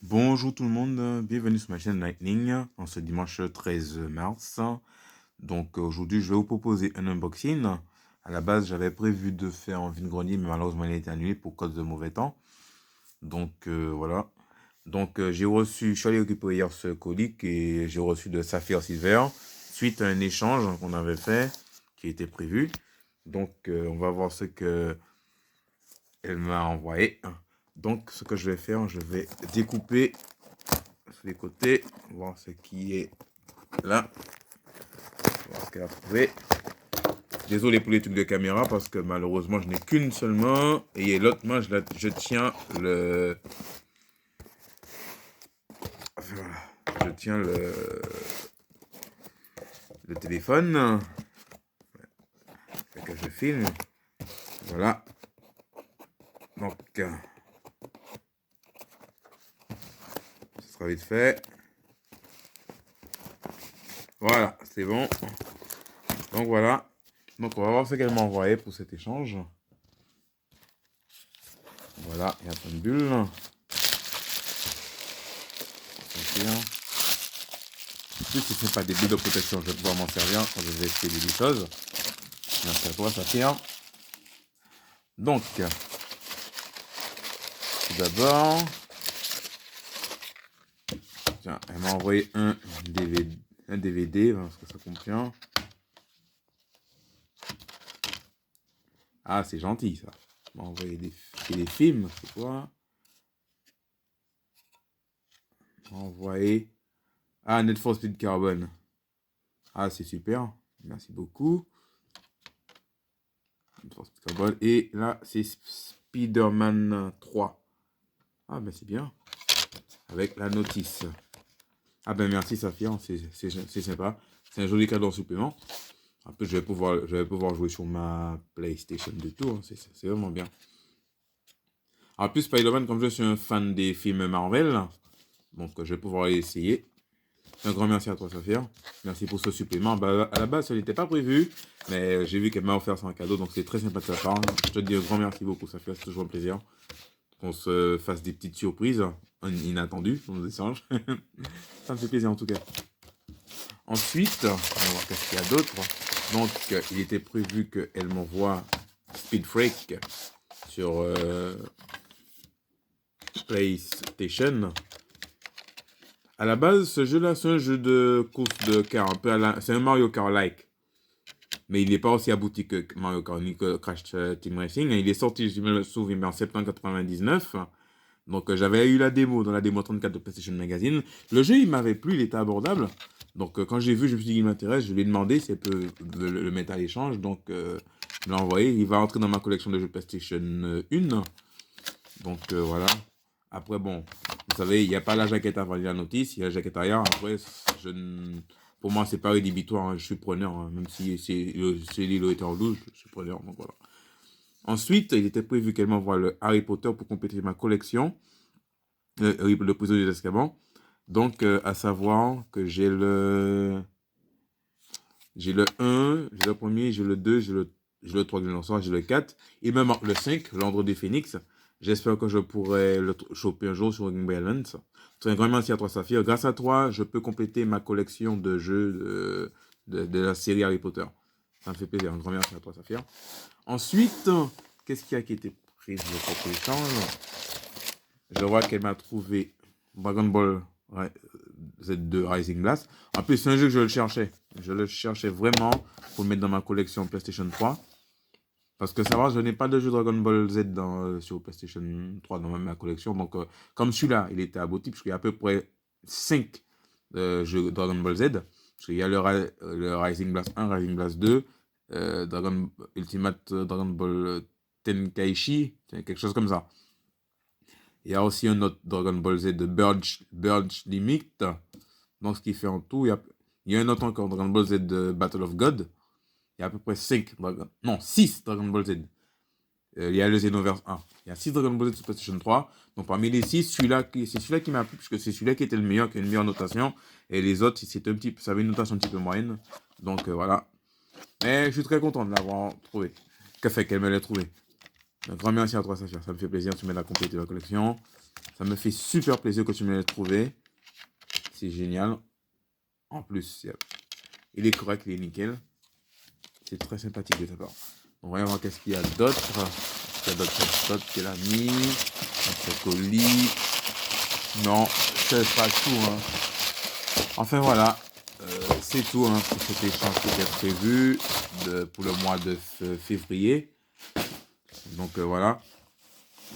Bonjour tout le monde, bienvenue sur ma chaîne Lightning en ce dimanche 13 mars. Donc aujourd'hui je vais vous proposer un unboxing. À la base j'avais prévu de faire un vide-grenier mais malheureusement il a été annulé pour cause de mauvais temps. Donc voilà. Donc je suis allé récupérer hier ce colis et j'ai reçu de Saphir Silver suite à un échange qu'on avait fait qui était prévu. Donc on va voir ce que elle m'a envoyé. Donc ce que je vais faire, je vais découper sur les côtés, voir ce qui est là, voir ce qu'elle a trouvé. Désolé pour les trucs de caméra parce que malheureusement je n'ai qu'une seule main et l'autre main je tiens voilà, je tiens le téléphone, fait que je filme, voilà. Donc ce sera vite fait. Voilà, c'est bon. Donc voilà. Donc on va voir ce qu'elle m'a envoyé pour cet échange. Voilà, il y a plein de bulles. En plus, si ce n'est pas des bulles de protection, je vais pouvoir m'en servir quand je vais essayer des choses. Merci à toi, Saphir. Donc, tout d'abord, tiens, elle m'a envoyé un DVD, ce que ça contient. Ah, c'est gentil, ça. Elle m'a envoyé des films, c'est quoi? Elle m'a envoyé... Ah, Need for Speed Carbon. Ah, c'est super. Merci beaucoup. Need for Speed Carbon. Et là, c'est Spider-Man 3. Ah, ben c'est bien. Avec la notice. Ah ben merci Saphir, c'est sympa. C'est un joli cadeau en supplément. En plus, je vais pouvoir jouer sur ma PlayStation 2 Tour. C'est vraiment bien. En plus, Spider-Man, comme je suis un fan des films Marvel, donc je vais pouvoir essayer. Un grand merci à toi, Saphir. Merci pour ce supplément. Bah, à la base, ça n'était pas prévu, mais j'ai vu qu'elle m'a offert son cadeau, donc c'est très sympa de sa part. Je te dis un grand merci beaucoup, Saphir. C'est toujours un plaisir qu'on se fasse des petites surprises inattendues dans nos échanges. Ça me fait plaisir en tout cas. Ensuite, on va voir qu'est-ce qu'il y a d'autre. Donc, il était prévu qu'elle m'envoie Speed Freak sur PlayStation. À la base, ce jeu-là, c'est un jeu de course de car, un peu c'est un Mario Kart-like. Mais il n'est pas aussi abouti que Mario Kart ni que Crash Team Racing. Il est sorti, je me souviens, en septembre 99. Donc, j'avais eu la démo dans la démo 34 de PlayStation Magazine. Le jeu, il m'avait plu, il était abordable. Donc, quand j'ai vu, je me suis dit qu'il m'intéresse. Je lui ai demandé si elle peut le mettre à l'échange. Donc, je l'ai envoyé. Il va entrer dans ma collection de jeux PlayStation 1. Donc, voilà. Après, bon, vous savez, il n'y a pas la jaquette avant la notice. Il y a la jaquette arrière. Après, pour moi, c'est pas rédhibitoire. Hein. Je suis preneur. Hein. Même si c'est l'île était en louche, je suis preneur. Donc, voilà. Ensuite, il était prévu qu'elle m'envoie le Harry Potter pour compléter ma collection. Le prisonnier d'Azkaban. Donc, à savoir que j'ai le 1, j'ai le premier, j'ai le 2, j'ai le 3 j'ai le 4. Il me manque le 5, l'Ordre des Phénix. J'espère que je pourrai le choper un jour sur Game Boy Advance. Un grand merci à toi, Saphir. Grâce à toi, je peux compléter ma collection de jeux de la série Harry Potter. Ça me fait plaisir. Un grand merci à toi, Saphir. Ensuite, qu'est-ce qu'il y a qui était prévu pour l'échange? Je vois qu'elle m'a trouvé Dragon Ball Z2 Rising Blast. En plus, c'est un jeu que je le cherchais. Je le cherchais vraiment pour le mettre dans ma collection PlayStation 3. Parce que ça va, je n'ai pas de jeu Dragon Ball Z sur PlayStation 3 dans ma collection. Donc, comme celui-là, il était abouti, parce qu'il y a à peu près 5 jeux Dragon Ball Z. Parce qu'il y a le Rising Blast 1, Rising Blast 2, Ultimate Dragon Ball Tenkaichi, quelque chose comme ça. Il y a aussi un autre Dragon Ball Z de Burge Limit. Donc, ce qui fait en tout, il y a un autre encore, Dragon Ball Z de Battle of God. Il y a à peu près 6 Dragon Ball Z. Il y a le Xenoverse 1. Il y a 6 Dragon Ball Z sur PlayStation 3. Donc, parmi les 6, c'est celui-là qui m'a plu, puisque c'est celui-là qui était le meilleur, qui a une meilleure notation. Et les autres, ça avait une notation un petit peu moyenne. Donc, voilà. Mais je suis très content de l'avoir trouvé. Qu'elle me l'ait trouvé. Un grand merci à toi, Saphir. Ça me fait plaisir. Tu m'aides à compléter la collection. Ça me fait super plaisir que tu me l'aies trouvé. C'est génial. En plus, il est correct, il est nickel. C'est très sympathique de ta part. On va voir qu'est-ce qu'il y a d'autre. Qu'est-ce qu'il y a d'autre qu'elle a mis. Un colis. Non, ce sera tout. Hein. Enfin voilà. C'est tout hein, pour cet échange qui était prévu pour le mois de février. Donc voilà.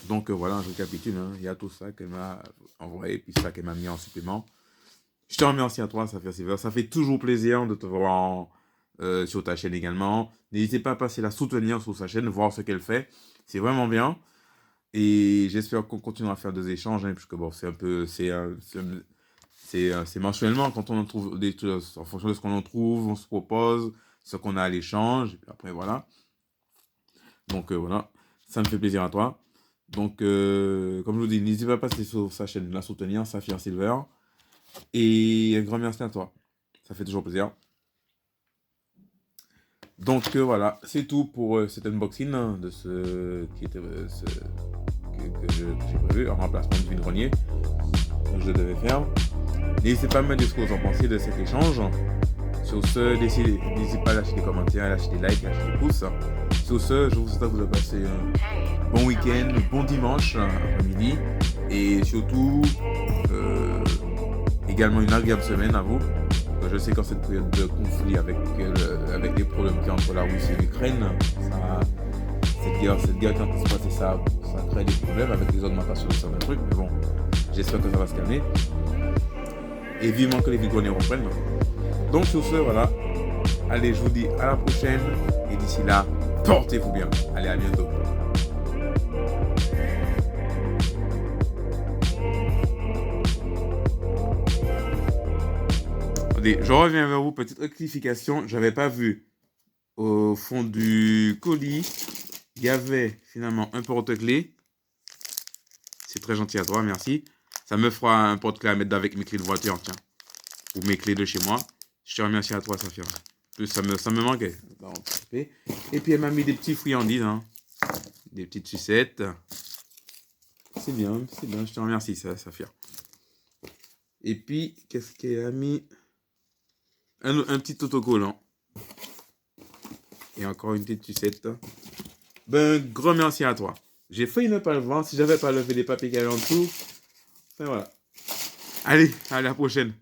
Donc voilà, je récapitule. Hein. Il y a tout ça qu'elle m'a envoyé, puis ça qu'elle m'a mis en supplément. Je te remercie à toi, Safia Silver. Ça fait toujours plaisir de te voir sur ta chaîne également. N'hésitez pas à passer la soutenir sur sa chaîne, voir ce qu'elle fait. C'est vraiment bien. Et j'espère qu'on continuera à faire des échanges, hein, puisque bon, c'est un peu, c'est mensuellement quand on en trouve des choses, en fonction de ce qu'on en trouve, on se propose ce qu'on a à l'échange, et puis après voilà. Donc voilà, ça me fait plaisir à toi. Donc comme je vous dis, n'hésitez pas à passer sur sa chaîne, la soutenir, Safia Silver. Et un grand merci à toi, ça fait toujours plaisir. Donc voilà, c'est tout pour cet unboxing hein, de ce qui était que j'ai prévu, en remplacement de vide-grenier que je devais faire. N'hésitez pas à me dire ce que vous en pensez de cet échange. Sur ce, n'hésitez pas à lâcher des commentaires, à lâcher des likes, à lâcher des pouces. Sur ce, je vous souhaite que vous passez un bon week-end, un bon dimanche après-midi. Et surtout, également une agréable semaine à vous. Je sais qu'en cette période de conflit avec les problèmes qu'il y a entre la Russie et l'Ukraine, cette guerre qui est en train de se passer, ça crée des problèmes avec les augmentations de certains trucs. Mais bon, j'espère que ça va se calmer. Et vivement que les vide-greniers reprennent. Donc sur ce, voilà. Allez, je vous dis à la prochaine. Et d'ici là, portez-vous bien. Allez, à bientôt. Allez, je reviens vers vous. Petite rectification. J'avais pas vu au fond du colis. Il y avait finalement un porte-clés. C'est très gentil à toi, merci. Ça me fera un porte-clés à mettre avec mes clés de voiture, tiens. Ou mes clés de chez moi. Je te remercie à toi, Safia. Ça me manquait. Et puis elle m'a mis des petits friandises, hein. Des petites sucettes. C'est bien, je te remercie, Safia. Et puis, qu'est-ce qu'elle a mis? Un petit autocollant. Et encore une petite sucette. Ben, grand merci à toi. J'ai failli ne pas le voir si j'avais pas levé les papiers qu'il y avait en dessous. Enfin voilà. Allez, à la prochaine.